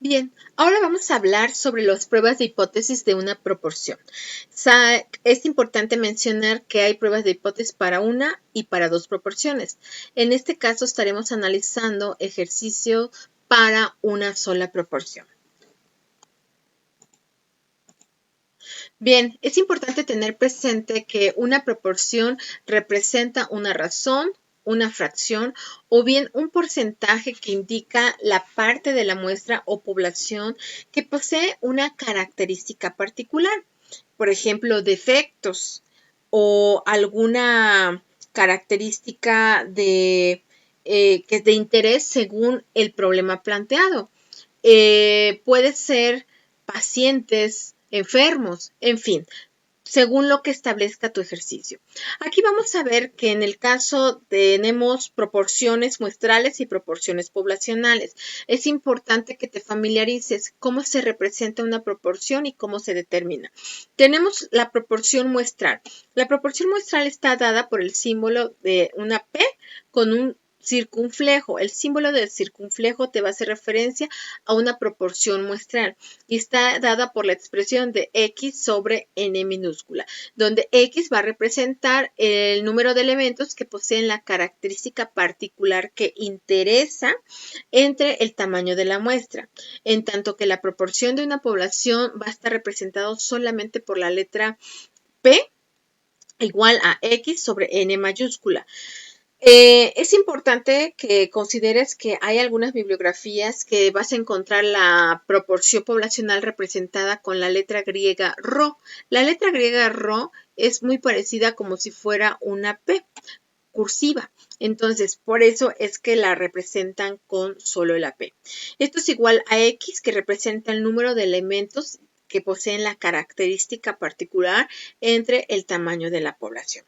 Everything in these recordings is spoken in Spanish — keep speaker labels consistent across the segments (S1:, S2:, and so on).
S1: Bien, ahora vamos a hablar sobre las pruebas de hipótesis de una proporción. Es importante mencionar que hay pruebas de hipótesis para una y para dos proporciones. En este caso estaremos analizando ejercicio para una sola proporción. Bien, es importante tener presente que una proporción representa una razón, una fracción o bien un porcentaje que indica la parte de la muestra o población que posee una característica particular. Por ejemplo, defectos o alguna característica que es de interés según el problema planteado. Puede ser pacientes enfermos, en fin, según lo que establezca tu ejercicio. Aquí vamos a ver que en el caso tenemos proporciones muestrales y proporciones poblacionales. Es importante que te familiarices cómo se representa una proporción y cómo se determina. Tenemos la proporción muestral. La proporción muestral está dada por el símbolo de una P con un circunflejo. El símbolo del circunflejo te va a hacer referencia a una proporción muestral y está dada por la expresión de X sobre N minúscula, donde X va a representar el número de elementos que poseen la característica particular que interesa entre el tamaño de la muestra, en tanto que la proporción de una población va a estar representado solamente por la letra P igual a X sobre N mayúscula. Es importante que consideres que hay algunas bibliografías que vas a encontrar la proporción poblacional representada con la letra griega Rho. La letra griega Rho es muy parecida como si fuera una P cursiva. Entonces, por eso es que la representan con solo la P. Esto es igual a X, que representa el número de elementos que poseen la característica particular entre el tamaño de la población.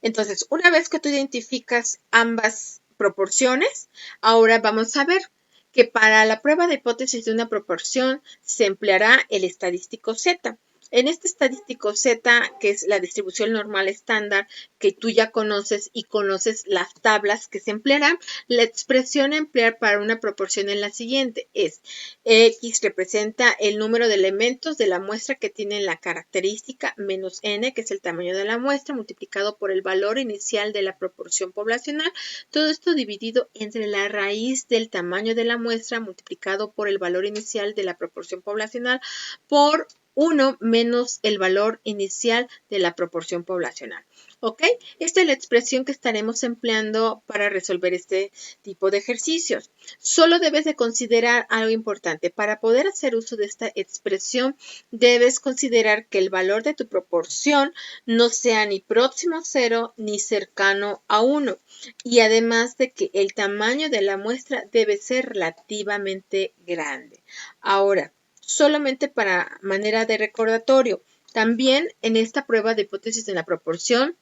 S1: Entonces, una vez que tú identificas ambas proporciones, ahora vamos a ver que para la prueba de hipótesis de una proporción se empleará el estadístico Z. En este estadístico Z, que es la distribución normal estándar, que tú ya conoces y conoces las tablas que se emplearán, la expresión a emplear para una proporción es la siguiente, es X representa el número de elementos de la muestra que tienen la característica menos N, que es el tamaño de la muestra, multiplicado por el valor inicial de la proporción poblacional, todo esto dividido entre la raíz del tamaño de la muestra multiplicado por el valor inicial de la proporción poblacional por 1 menos el valor inicial de la proporción poblacional. ¿Ok? Esta es la expresión que estaremos empleando para resolver este tipo de ejercicios. Solo debes de considerar algo importante. Para poder hacer uso de esta expresión, debes considerar que el valor de tu proporción no sea ni próximo a 0 ni cercano a 1. Y además de que el tamaño de la muestra debe ser relativamente grande. Ahora, solamente para manera de recordatorio, también en esta prueba de hipótesis de la proporción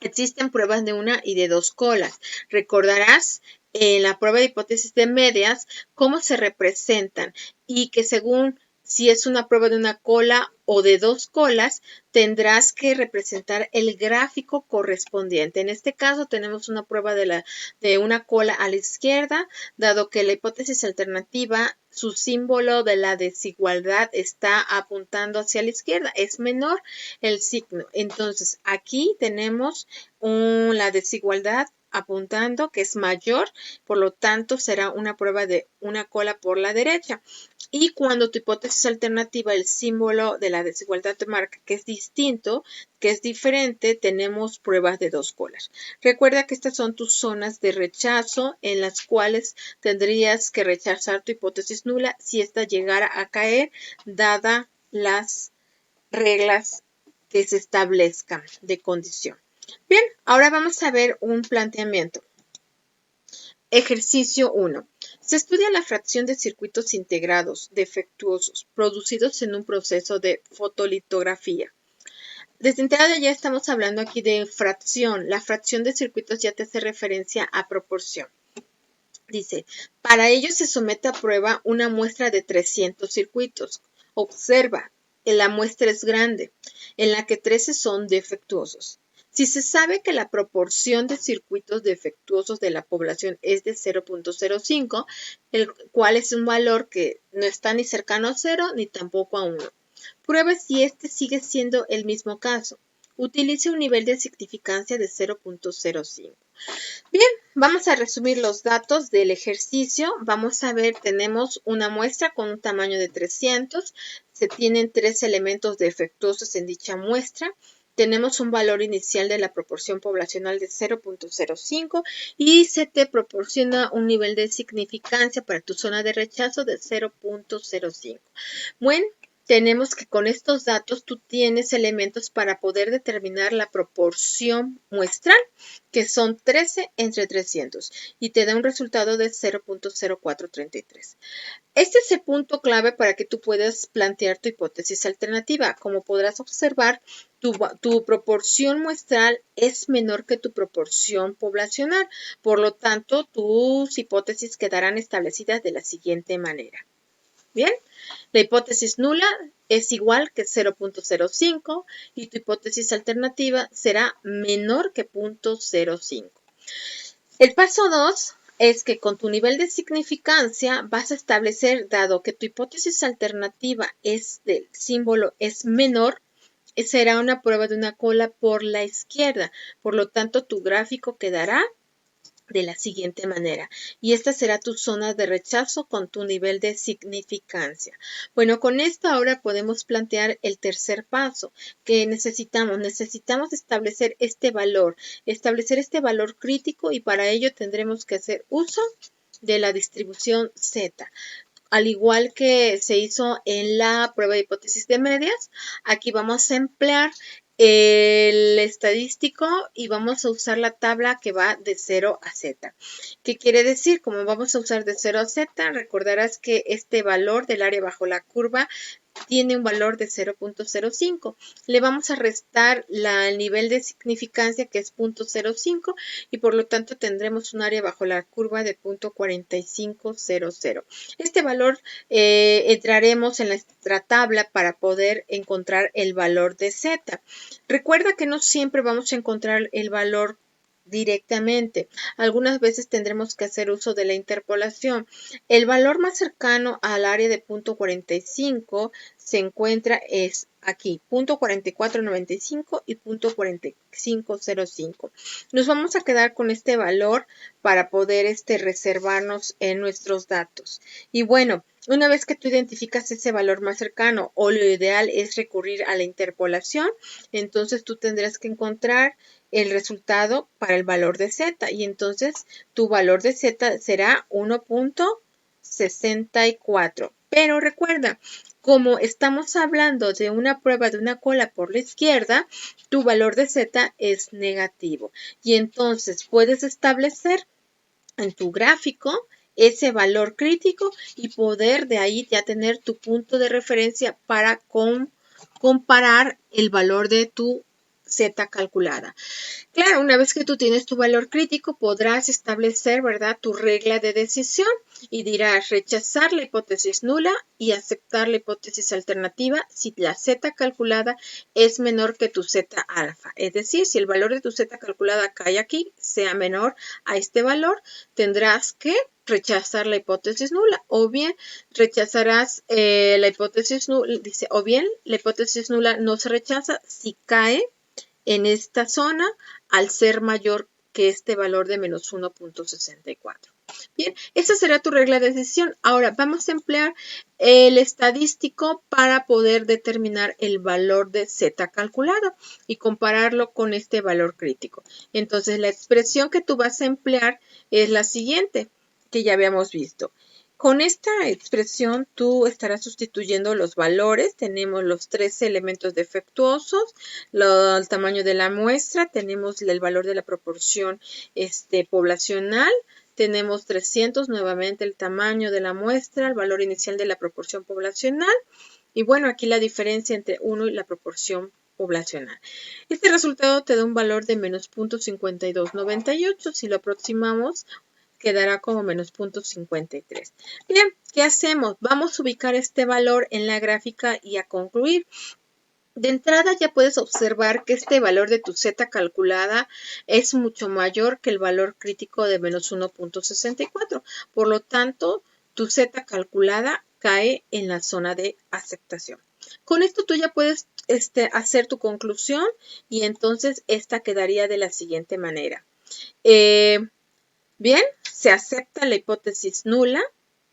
S1: existen pruebas de una y de dos colas. Recordarás en la prueba de hipótesis de medias cómo se representan y que según si es una prueba de una cola o de dos colas, tendrás que representar el gráfico correspondiente. En este caso tenemos una prueba de una cola a la izquierda, dado que la hipótesis alternativa, su símbolo de la desigualdad está apuntando hacia la izquierda, es menor el signo. Entonces, aquí tenemos la desigualdad apuntando que es mayor, por lo tanto será una prueba de una cola por la derecha. Y cuando tu hipótesis alternativa, el símbolo de la desigualdad te marca que es distinto, que es diferente, tenemos pruebas de dos colas. Recuerda que estas son tus zonas de rechazo en las cuales tendrías que rechazar tu hipótesis nula si ésta llegara a caer, dada las reglas que se establezcan de condición. Bien, ahora vamos a ver un planteamiento. Ejercicio 1. Se estudia la fracción de circuitos integrados defectuosos producidos en un proceso de fotolitografía. Desde entrada ya estamos hablando aquí de fracción. La fracción de circuitos ya te hace referencia a proporción. Dice, para ello se somete a prueba una muestra de 300 circuitos. Observa, la muestra es grande, en la que 13 son defectuosos. Si se sabe que la proporción de circuitos defectuosos de la población es de 0.05, el cual es un valor que no está ni cercano a 0 ni tampoco a 1. Pruebe si este sigue siendo el mismo caso. Utilice un nivel de significancia de 0.05. Bien, vamos a resumir los datos del ejercicio. Vamos a ver, tenemos una muestra con un tamaño de 300. Se tienen 3 elementos defectuosos en dicha muestra. Tenemos un valor inicial de la proporción poblacional de 0.05 y se te proporciona un nivel de significancia para tu zona de rechazo de 0.05. Bueno, tenemos que con estos datos tú tienes elementos para poder determinar la proporción muestral, que son 13 entre 300, y te da un resultado de 0.0433. Este es el punto clave para que tú puedas plantear tu hipótesis alternativa. Como podrás observar, tu proporción muestral es menor que tu proporción poblacional. Por lo tanto, tus hipótesis quedarán establecidas de la siguiente manera. Bien, la hipótesis nula es igual que 0.05 y tu hipótesis alternativa será menor que 0.05. El paso 2 es que con tu nivel de significancia vas a establecer, dado que tu hipótesis alternativa es del símbolo es menor, será una prueba de una cola por la izquierda. Por lo tanto, tu gráfico quedará de la siguiente manera. Y esta será tu zona de rechazo con tu nivel de significancia. Bueno, con esto ahora podemos plantear el tercer paso que necesitamos. Necesitamos establecer este valor crítico y para ello tendremos que hacer uso de la distribución Z. Al igual que se hizo en la prueba de hipótesis de medias, aquí vamos a emplear el estadístico y vamos a usar la tabla que va de 0 a Z. ¿Qué quiere decir? Como vamos a usar de 0 a Z, recordarás que este valor del área bajo la curva tiene un valor de 0.05. Le vamos a restar el nivel de significancia que es 0.05 y por lo tanto tendremos un área bajo la curva de 0.4500. Este valor entraremos en nuestra tabla para poder encontrar el valor de Z. Recuerda que no siempre vamos a encontrar el valor directamente. Algunas veces tendremos que hacer uso de la interpolación. El valor más cercano al área de 0.45 se encuentra es aquí, 0.4495 y 0.4505. Nos vamos a quedar con este valor para poder reservarnos en nuestros datos. Y bueno, una vez que tú identificas ese valor más cercano o lo ideal es recurrir a la interpolación, entonces tú tendrás que encontrar el resultado para el valor de Z y entonces tu valor de Z será 1.64. Pero recuerda, como estamos hablando de una prueba de una cola por la izquierda, tu valor de Z es negativo y entonces puedes establecer en tu gráfico ese valor crítico y poder de ahí ya tener tu punto de referencia para comparar el valor de tu Z calculada. Claro, una vez que tú tienes tu valor crítico, podrás establecer, ¿verdad?, tu regla de decisión y dirás rechazar la hipótesis nula y aceptar la hipótesis alternativa si la Z calculada es menor que tu Z alfa. Es decir, si el valor de tu Z calculada cae aquí, sea menor a este valor, tendrás que rechazar la hipótesis nula o bien rechazarás la hipótesis nula, dice, o bien la hipótesis nula no se rechaza si cae en esta zona al ser mayor que este valor de menos 1.64. Bien, esa será tu regla de decisión. Ahora vamos a emplear el estadístico para poder determinar el valor de Z calculado y compararlo con este valor crítico. Entonces la expresión que tú vas a emplear es la siguiente que ya habíamos visto. Con esta expresión tú estarás sustituyendo los valores. Tenemos los 3 elementos defectuosos, el tamaño de la muestra, tenemos el valor de la proporción poblacional, tenemos 300, nuevamente el tamaño de la muestra, el valor inicial de la proporción poblacional y bueno, aquí la diferencia entre 1 y la proporción poblacional. Este resultado te da un valor de menos 0.5298. Si lo aproximamos, quedará como menos 0.53. Bien, ¿qué hacemos? Vamos a ubicar este valor en la gráfica y a concluir. De entrada ya puedes observar que este valor de tu Z calculada es mucho mayor que el valor crítico de menos 1.64. Por lo tanto, tu Z calculada cae en la zona de aceptación. Con esto tú ya puedes hacer tu conclusión y entonces esta quedaría de la siguiente manera. Bien, se acepta la hipótesis nula,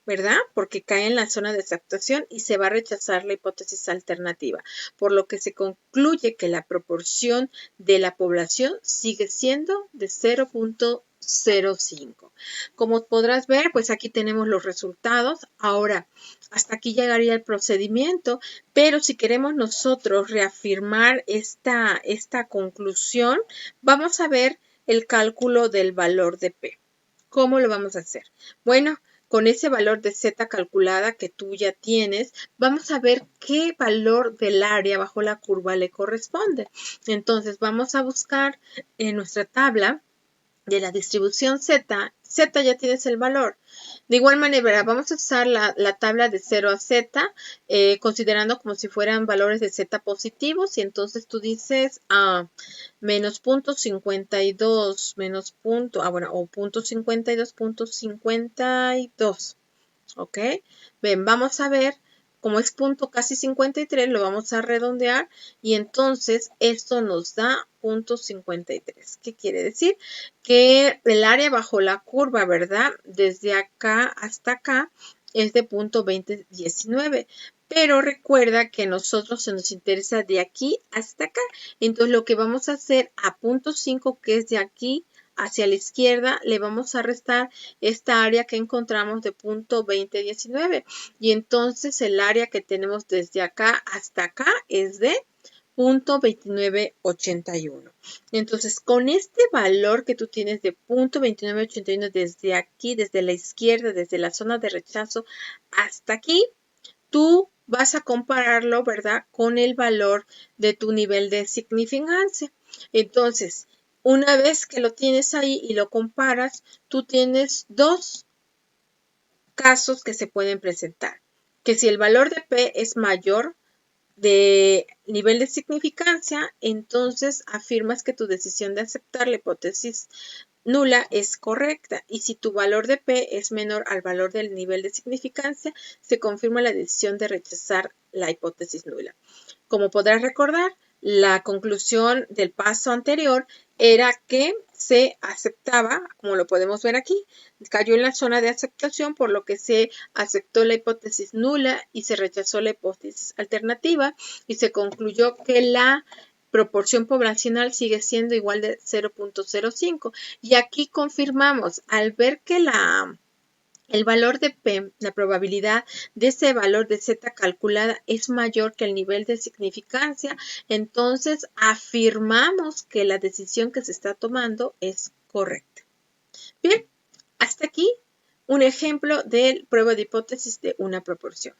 S1: ¿verdad? Porque cae en la zona de aceptación y se va a rechazar la hipótesis alternativa, por lo que se concluye que la proporción de la población sigue siendo de 0.05. Como podrás ver, pues aquí tenemos los resultados. Ahora, hasta aquí llegaría el procedimiento, pero si queremos nosotros reafirmar esta conclusión, vamos a ver el cálculo del valor de P. ¿Cómo lo vamos a hacer? Bueno, con ese valor de Z calculada que tú ya tienes, vamos a ver qué valor del área bajo la curva le corresponde. Entonces, vamos a buscar en nuestra tabla de la distribución Z. Z ya tienes el valor. De igual manera, vamos a usar la tabla de 0 a Z, considerando como si fueran valores de Z positivos. Y entonces tú dices menos punto 52, menos punto, o punto 52, punto 52. ¿Ok? Ven, vamos a ver, como es punto casi 53, lo vamos a redondear y entonces esto nos da punto 53. ¿Qué quiere decir? Que el área bajo la curva, ¿verdad? Desde acá hasta acá es de punto 2019. Pero recuerda que a nosotros se nos interesa de aquí hasta acá. Entonces lo que vamos a hacer a punto 5, que es de aquí hacia la izquierda, le vamos a restar esta área que encontramos de punto 2019 y entonces el área que tenemos desde acá hasta acá es de punto 2981. Entonces, con este valor que tú tienes de punto 2981 desde aquí, desde la izquierda, desde la zona de rechazo hasta aquí, tú vas a compararlo, ¿verdad?, con el valor de tu nivel de significancia. Entonces, una vez que lo tienes ahí y lo comparas, tú tienes dos casos que se pueden presentar. Que si el valor de P es mayor de nivel de significancia, entonces afirmas que tu decisión de aceptar la hipótesis nula es correcta y si tu valor de P es menor al valor del nivel de significancia, se confirma la decisión de rechazar la hipótesis nula. Como podrás recordar, la conclusión del paso anterior era que se aceptaba, como lo podemos ver aquí, cayó en la zona de aceptación, por lo que se aceptó la hipótesis nula y se rechazó la hipótesis alternativa y se concluyó que la proporción poblacional sigue siendo igual de 0.05. Y aquí confirmamos, al ver que el valor de P, la probabilidad de ese valor de Z calculada es mayor que el nivel de significancia, entonces afirmamos que la decisión que se está tomando es correcta. Bien, hasta aquí un ejemplo de prueba de hipótesis de una proporción.